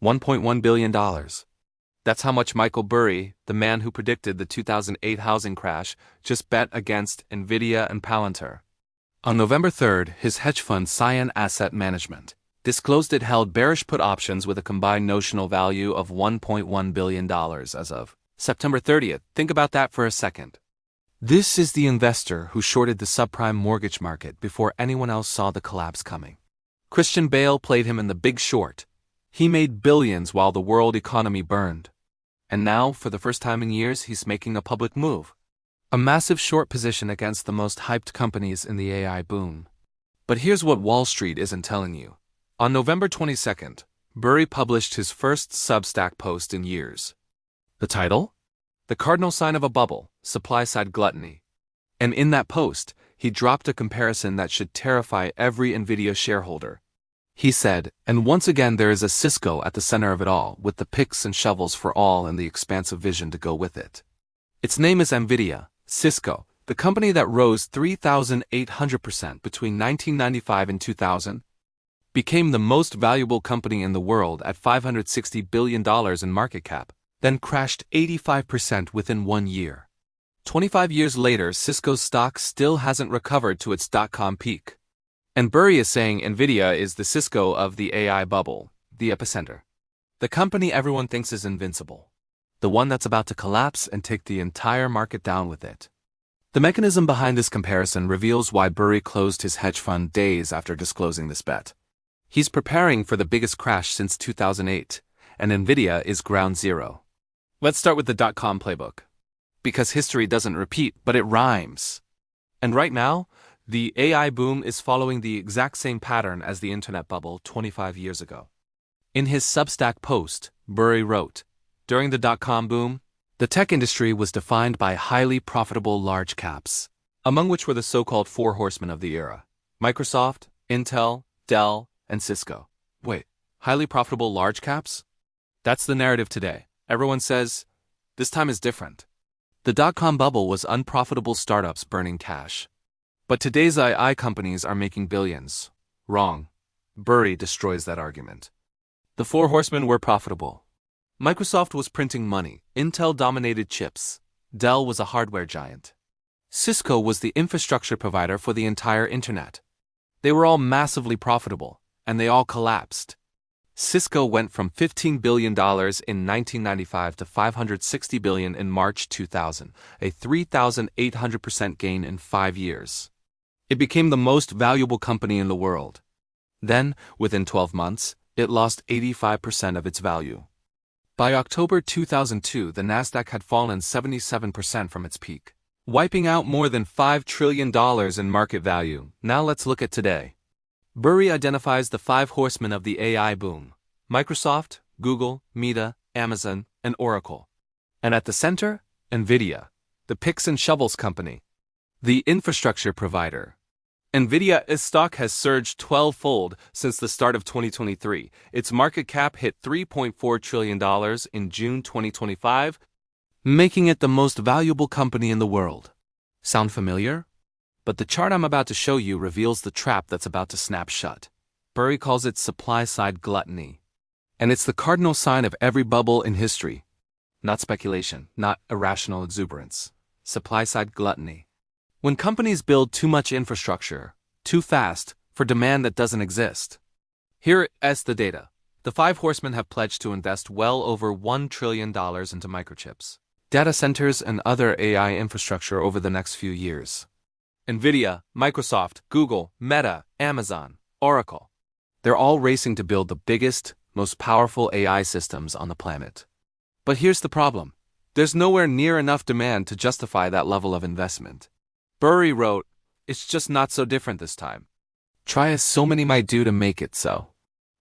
$1.1 billion. That's how much Michael Burry, the man who predicted the 2008 housing crash, just bet against Nvidia and Palantir. On November 3rd, his hedge fund Cyan Asset Management disclosed it held bearish put options with a combined notional value of $1.1 billion as of September 30th. Think about that for a second. This is the investor who shorted the subprime mortgage market before anyone else saw the collapse coming. Christian Bale played him in The Big Short. He made billions while the world economy burned. And now, for the first time in years, he's making a public move. A massive short position against the most hyped companies in the AI boom. But here's what Wall Street isn't telling you. On November 22nd, Burry published his first Substack post in years. The title? The Cardinal Sign of a Bubble, Supply-Side Gluttony. And in that post, he dropped a comparison that should terrify every Nvidia shareholder. He said, and once again there is a Cisco at the center of it all, with the picks and shovels for all and the expansive vision to go with it. Its name is Nvidia. Cisco, the company that rose 3,800% between 1995 and 2000, became the most valuable company in the world at $560 billion in market cap, then crashed 85% within 1 year. 25 years later, Cisco's stock still hasn't recovered to its dotcom peak. And Burry is saying Nvidia is the Cisco of the AI bubble, the epicenter. The company everyone thinks is invincible. The one that's about to collapse and take the entire market down with it. The mechanism behind this comparison reveals why Burry closed his hedge fund days after disclosing this bet. He's preparing for the biggest crash since 2008, and Nvidia is ground zero. Let's start with the dot-com playbook. Because history doesn't repeat, but it rhymes. And right now, the AI boom is following the exact same pattern as the internet bubble 25 years ago. In his Substack post, Burry wrote, during the dot-com boom, the tech industry was defined by highly profitable large caps, among which were the so-called four horsemen of the era: Microsoft, Intel, Dell, and Cisco. Wait, highly profitable large caps? That's the narrative today. Everyone says, this time is different. The dot-com bubble was unprofitable startups burning cash. But today's AI companies are making billions. Wrong. Burry destroys that argument. The four horsemen were profitable. Microsoft was printing money, Intel dominated chips, Dell was a hardware giant. Cisco was the infrastructure provider for the entire internet. They were all massively profitable, and they all collapsed. Cisco went from $15 billion in 1995 to $560 billion in March 2000, a 3,800% gain in 5 years. It became the most valuable company in the world. Then, within 12 months, it lost 85% of its value. By October 2002, the Nasdaq had fallen 77% from its peak, wiping out more than $5 trillion in market value. Now let's look at today. Burry identifies the five horsemen of the AI boom: Microsoft, Google, Meta, Amazon, and Oracle. And at the center, Nvidia, the picks and shovels company, the infrastructure provider. Nvidia's stock has surged 12-fold since the start of 2023. Its market cap hit $3.4 trillion in June 2025, making it the most valuable company in the world. Sound familiar? But the chart I'm about to show you reveals the trap that's about to snap shut. Burry calls it supply-side gluttony. And it's the cardinal sign of every bubble in history. Not speculation, not irrational exuberance. Supply-side gluttony. When companies build too much infrastructure, too fast, for demand that doesn't exist. Here is the data. The five horsemen have pledged to invest well over $1 trillion into microchips, data centers, and other AI infrastructure over the next few years. Nvidia, Microsoft, Google, Meta, Amazon, Oracle. They're all racing to build the biggest, most powerful AI systems on the planet. But here's the problem. There's nowhere near enough demand to justify that level of investment. Burry wrote, it's just not so different this time. Try as so many might do to make it so.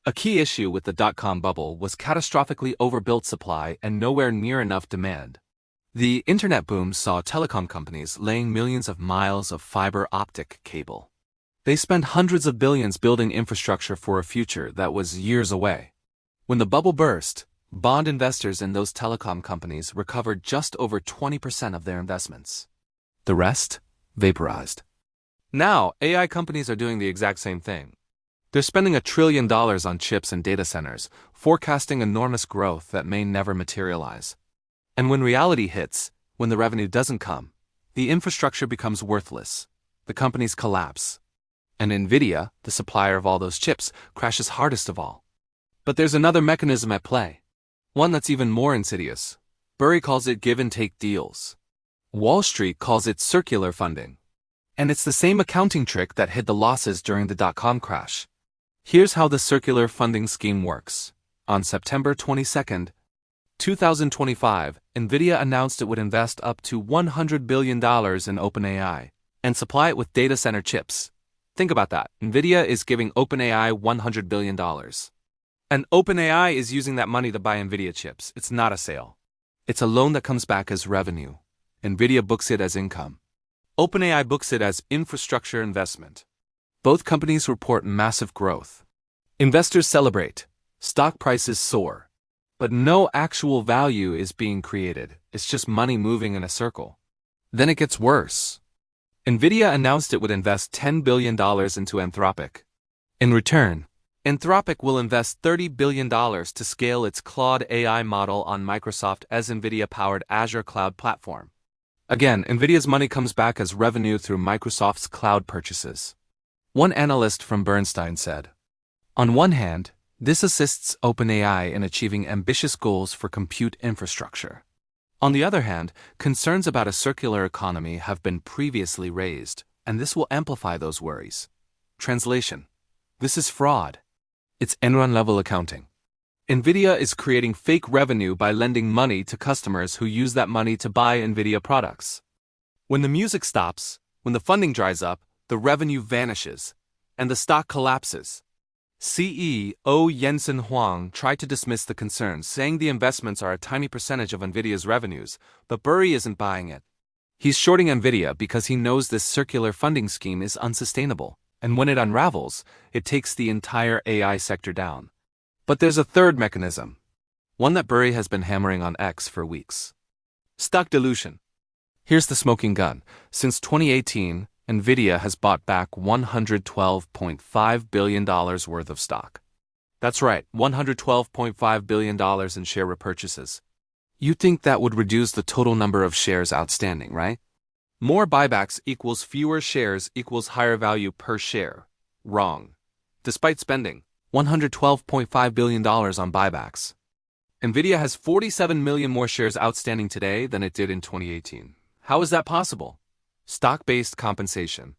A key issue with the dot-com bubble was catastrophically overbuilt supply and nowhere near enough demand. The internet boom saw telecom companies laying millions of miles of fiber optic cable. They spent hundreds of billions building infrastructure for a future that was years away. When the bubble burst, bond investors in those telecom companies recovered just over 20% of their investments. The rest? Vaporized. Now, AI companies are doing the exact same thing. They're spending $1 trillion on chips and data centers, forecasting enormous growth that may never materialize. And when reality hits, when the revenue doesn't come, the infrastructure becomes worthless. The companies collapse. And Nvidia, the supplier of all those chips, crashes hardest of all. But there's another mechanism at play. One that's even more insidious. Burry calls it give-and-take deals. Wall Street calls it circular funding. And it's the same accounting trick that hid the losses during the dotcom crash. Here's how the circular funding scheme works. On September 22, 2025, Nvidia announced it would invest up to $100 billion in OpenAI and supply it with data center chips. Think about that. Nvidia is giving OpenAI $100 billion. And OpenAI is using that money to buy Nvidia chips. It's not a sale. It's a loan that comes back as revenue. Nvidia books it as income. OpenAI books it as infrastructure investment. Both companies report massive growth. Investors celebrate. Stock prices soar. But no actual value is being created. It's just money moving in a circle. Then it gets worse. Nvidia announced it would invest $10 billion into Anthropic. In return, Anthropic will invest $30 billion to scale its Claude AI model on Microsoft's Nvidia-powered Azure cloud platform. Again, Nvidia's money comes back as revenue through Microsoft's cloud purchases. One analyst from Bernstein said, "On one hand, this assists OpenAI in achieving ambitious goals for compute infrastructure. On the other hand, concerns about a circular economy have been previously raised, and this will amplify those worries." Translation: this is fraud. It's Enron-level accounting. Nvidia is creating fake revenue by lending money to customers who use that money to buy Nvidia products. When the music stops, when the funding dries up, the revenue vanishes, and the stock collapses. CEO Jensen Huang tried to dismiss the concerns, saying the investments are a tiny percentage of Nvidia's revenues, but Burry isn't buying it. He's shorting Nvidia because he knows this circular funding scheme is unsustainable, and when it unravels, it takes the entire AI sector down. But there's a third mechanism, one that Burry has been hammering on X for weeks. Stock dilution. Here's the smoking gun. Since 2018, Nvidia has bought back $112.5 billion worth of stock. That's right, $112.5 billion in share repurchases. You'd think that would reduce the total number of shares outstanding, right? More buybacks equals fewer shares equals higher value per share. Wrong. Despite spending $112.5 billion on buybacks, Nvidia has 47 million more shares outstanding today than it did in 2018. How is that possible? Stock-based compensation.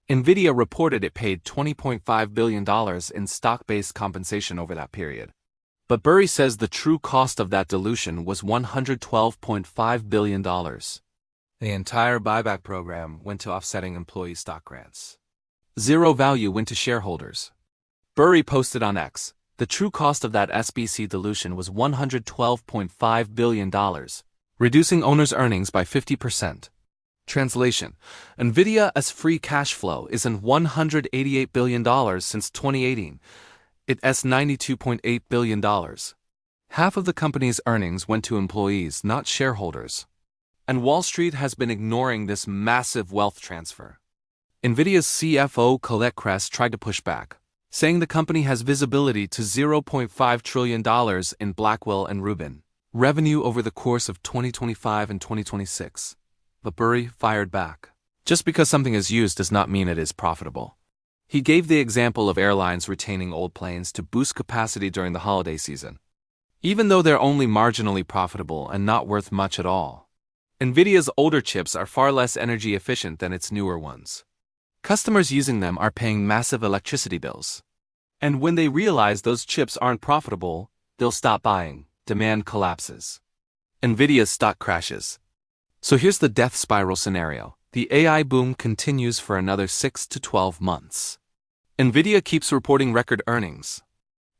Nvidia reported it paid $20.5 billion in stock-based compensation over that period. But Burry says the true cost of that dilution was $112.5 billion. The entire buyback program went to offsetting employee stock grants. Zero value went to shareholders. Burry posted on X, the true cost of that SBC dilution was $112.5 billion, reducing owners' earnings by 50%. Translation: Nvidia's free cash flow is in $188 billion since 2018. It's $92.8 billion. Half of the company's earnings went to employees, not shareholders. And Wall Street has been ignoring this massive wealth transfer. Nvidia's CFO Colette Kress tried to push back, saying the company has visibility to $0.5 trillion in Blackwell and Rubin revenue over the course of 2025 and 2026. But Burry fired back. Just because something is used does not mean it is profitable. He gave the example of airlines retaining old planes to boost capacity during the holiday season, even though they're only marginally profitable and not worth much at all. Nvidia's older chips are far less energy efficient than its newer ones. Customers using them are paying massive electricity bills. And when they realize those chips aren't profitable, they'll stop buying. Demand collapses. Nvidia's stock crashes. So here's the death spiral scenario. The AI boom continues for another 6 to 12 months. Nvidia keeps reporting record earnings.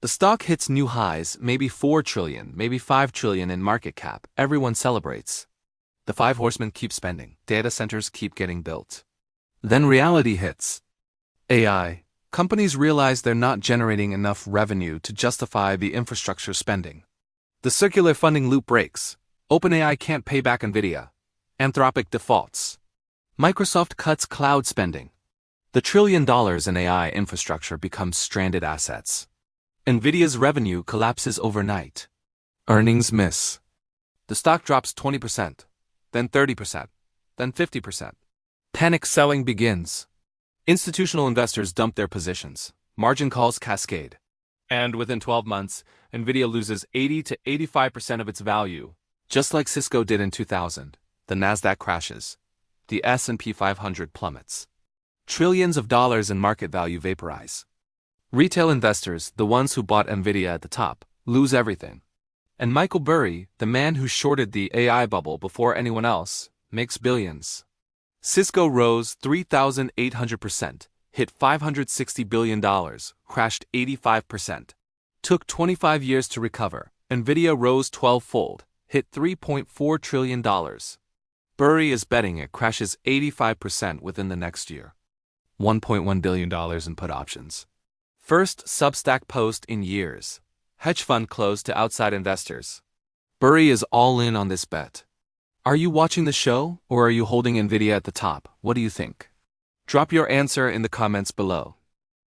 The stock hits new highs, maybe 4 trillion, maybe 5 trillion in market cap. Everyone celebrates. The five horsemen keep spending. Data centers keep getting built. Then reality hits. AI. Companies realize they're not generating enough revenue to justify the infrastructure spending. The circular funding loop breaks. OpenAI can't pay back Nvidia. Anthropic defaults. Microsoft cuts cloud spending. The $1 trillion in AI infrastructure becomes stranded assets. Nvidia's revenue collapses overnight. Earnings miss. The stock drops 20%, then 30%, then 50%. Panic selling begins. Institutional investors dump their positions. Margin calls cascade. And within 12 months, Nvidia loses 80 to 85% of its value. Just like Cisco did in 2000, the Nasdaq crashes. The S&P 500 plummets. Trillions of dollars in market value vaporize. Retail investors, the ones who bought Nvidia at the top, lose everything. And Michael Burry, the man who shorted the AI bubble before anyone else, makes billions. Cisco rose 3,800%, hit $560 billion, crashed 85%. Took 25 years to recover. Nvidia rose 12-fold, hit $3.4 trillion. Burry is betting it crashes 85% within the next year. $1.1 billion in put options. First Substack post in years. Hedge fund closed to outside investors. Burry is all in on this bet. Are you watching the show, or are you holding Nvidia at the top? What do you think? Drop your answer in the comments below.